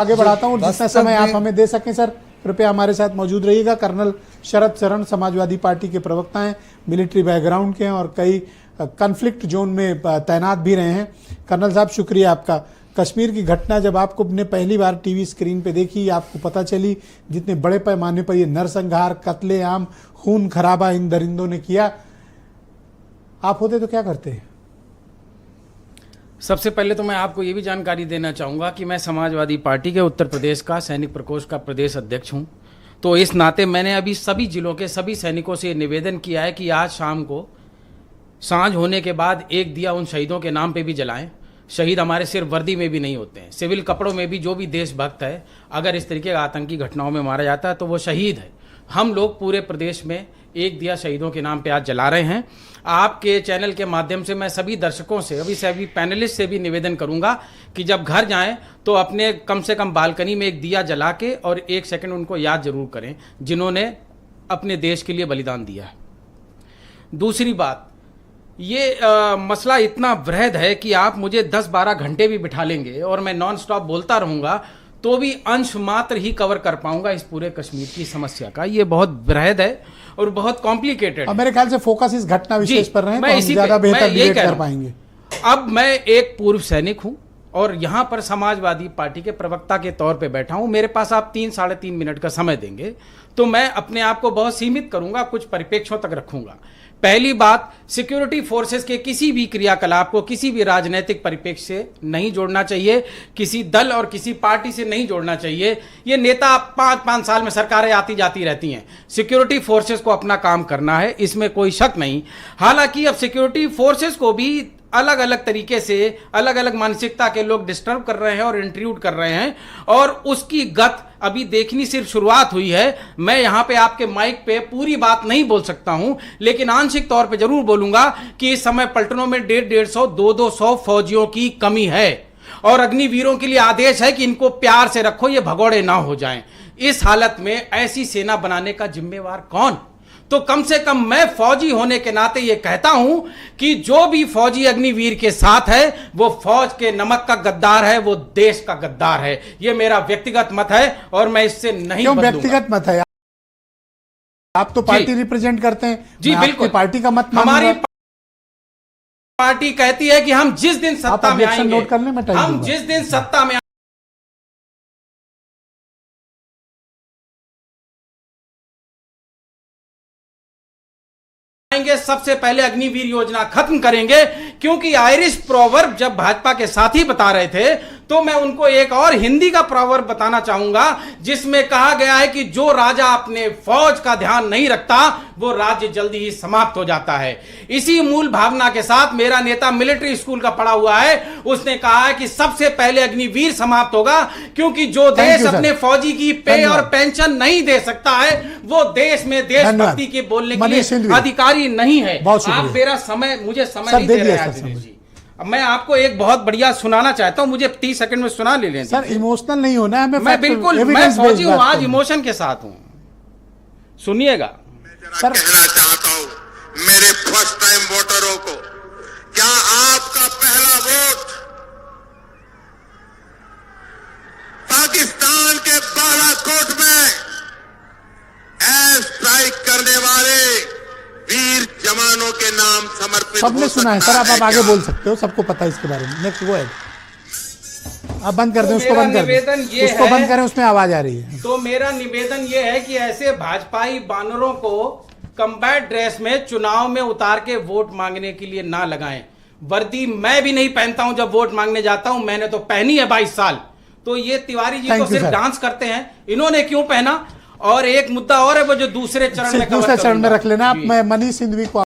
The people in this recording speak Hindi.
आगे बढ़ाता हूँ, जितना समय आप हमें दे सकें सर कृपया हमारे साथ मौजूद रहिएगा। कर्नल शरद शरण समाजवादी पार्टी के प्रवक्ता हैं, मिलिट्री बैकग्राउंड के हैं और कई कॉन्फ्लिक्ट जोन में तैनात भी रहे हैं। कर्नल साहब शुक्रिया आपका। कश्मीर की घटना जब आपको ने पहली बार टीवी स्क्रीन पे देखी, आपको पता चली जितने बड़े पैमाने पर ये नरसंहार, कत्लेआम, खून खराबा इन दरिंदों ने किया, आप होते तो क्या करते? सबसे पहले तो मैं आपको ये भी जानकारी देना चाहूँगा कि मैं समाजवादी पार्टी के उत्तर प्रदेश का सैनिक प्रकोष्ठ का प्रदेश अध्यक्ष हूँ। तो इस नाते मैंने अभी सभी जिलों के सभी सैनिकों से निवेदन किया है कि आज शाम को सांझ होने के बाद एक दिया उन शहीदों के नाम पे भी जलाएं। शहीद हमारे सिर्फ वर्दी में भी नहीं होते हैं, सिविल कपड़ों में भी जो भी देशभक्त है अगर इस तरीके का आतंकी घटनाओं में मारा जाता है तो वो शहीद है। हम लोग पूरे प्रदेश में एक दिया शहीदों के नाम पे आज जला रहे हैं। आपके चैनल के माध्यम से मैं सभी दर्शकों से, सभी पैनलिस्ट से भी निवेदन करूंगा कि जब घर जाएं तो अपने कम से कम बालकनी में एक दिया जला के और एक सेकंड उनको याद जरूर करें जिन्होंने अपने देश के लिए बलिदान दिया है। दूसरी बात, ये मसला इतना वृहद है कि आप मुझे 10-12 घंटे भी बिठा लेंगे और मैं नॉन स्टॉप बोलता रहूंगा तो भी अंश मात्र ही कवर कर पाऊंगा इस पूरे कश्मीर की समस्या का। ये बहुत वृहद है और बहुत कॉम्प्लिकेटेड है। मेरे ख्याल से फोकस इस घटना विशेष पर रहे तो हम ज्यादा बेहतर डिबेट कर पाएंगे। अब मैं एक पूर्व सैनिक हूं और यहां पर समाजवादी पार्टी के प्रवक्ता के तौर पे बैठा हूं। मेरे पास आप 3-3.5 मिनट का समय देंगे तो मैं अपने आप को बहुत सीमित करूंगा, कुछ परिप्रेक्ष्यों तक रखूंगा। पहली बात, सिक्योरिटी फोर्सेस के किसी भी क्रियाकलाप को किसी भी राजनीतिक परिप्रेक्ष्य से नहीं जोड़ना चाहिए, किसी दल और किसी पार्टी से नहीं जोड़ना चाहिए। ये नेता 5-5 साल में सरकारें आती जाती रहती हैं। सिक्योरिटी फोर्सेस को अपना काम करना है, इसमें कोई शक नहीं। हालांकि अब सिक्योरिटी फोर्सेस को भी अलग अलग तरीके से अलग अलग मानसिकता के लोग डिस्टर्ब कर रहे हैं और इंट्रूड कर रहे हैं और उसकी गत अभी देखनी सिर्फ शुरुआत हुई है। मैं यहां पे आपके माइक पे पूरी बात नहीं बोल सकता हूं, लेकिन आंशिक तौर पे जरूर बोलूंगा कि इस समय पलटनों में 150-150, 200-200 फौजियों की कमी है और अग्निवीरों के लिए आदेश है कि इनको प्यार से रखो, ये भगोड़े ना हो जाएं। इस हालत में ऐसी सेना बनाने का जिम्मेवार कौन? तो कम से कम मैं फौजी होने के नाते यह कहता हूं कि जो भी फौजी अग्निवीर के साथ है वो फौज के नमक का गद्दार है, वो देश का गद्दार है। यह मेरा व्यक्तिगत मत है और मैं इससे नहीं बदलूंगा। व्यक्तिगत मत है? आप तो पार्टी रिप्रेजेंट करते हैं। जी बिल्कुल, पार्टी का मत हमारी पार्टी कहती है कि हम जिस दिन सत्ता में आएंगे, हम जिस दिन सत्ता में आएंगे सबसे पहले अग्निवीर योजना खत्म करेंगे। क्योंकि आयरिश प्रोवर्ब जब भाजपा के साथी बता रहे थे तो मैं उनको एक और हिंदी का प्रोवर्ब बताना चाहूंगा जिसमें कहा गया है कि जो राजा अपने फौज का ध्यान नहीं रखता वो राज्य जल्दी ही समाप्त हो जाता है। इसी मूल भावना के साथ मेरा नेता मिलिट्री स्कूल का पढ़ा हुआ है, उसने कहा है कि सबसे पहले अग्निवीर समाप्त होगा क्योंकि जो देश अपने फौजी की पे और पेंशन नहीं दे सकता है वो देश में देशभक्ति के बोलने के लिए अधिकारी नहीं है। आप मेरा समय, मुझे समय नहीं दे रहे हैं दिनेश जी। अब मैं आपको एक बहुत बढ़िया सुनाना चाहता हूं, मुझे 30 सेकंड में सुना ले लें सर। इमोशनल नहीं होना है, मैं बिल्कुल, मैं फौजी हूं, आज इमोशन के साथ हूं, सुनिएगा। सर कहना चाहता हूं मेरे फर्स्ट टाइम वोटरों को, क्या आपका पहला वोट पाकिस्तान के बालाकोट में एयर स्ट्राइक करने वाले वीर जवानों के नाम समर्पित? सबने सुना है सर, आप आगे बोल सकते हो, सबको पता है इसके बारे में। Next go ahead. आप बंद कर दें, उसको बंद कर दें, उसको बंद करें, उसमें आवाज आ रही है। तो मेरा निवेदन ये है कि ऐसे भाजपाई बानरों को कम्बैट ड्रेस में चुनाव में उतार के वोट मांगने के लिए ना लगाएं। वर्दी मैं भी नहीं पहनता हूं जब वोट मांगने जाता हूं, मैंने तो पहनी है 22 साल। तो ये तिवारी जी तो सिर्फ डांस करते हैं, इन्होंने क्यों पहना? और एक मुद्दा और है वो जो दूसरे चरण में रख लेना। आप मैं मनीष सिंघवी को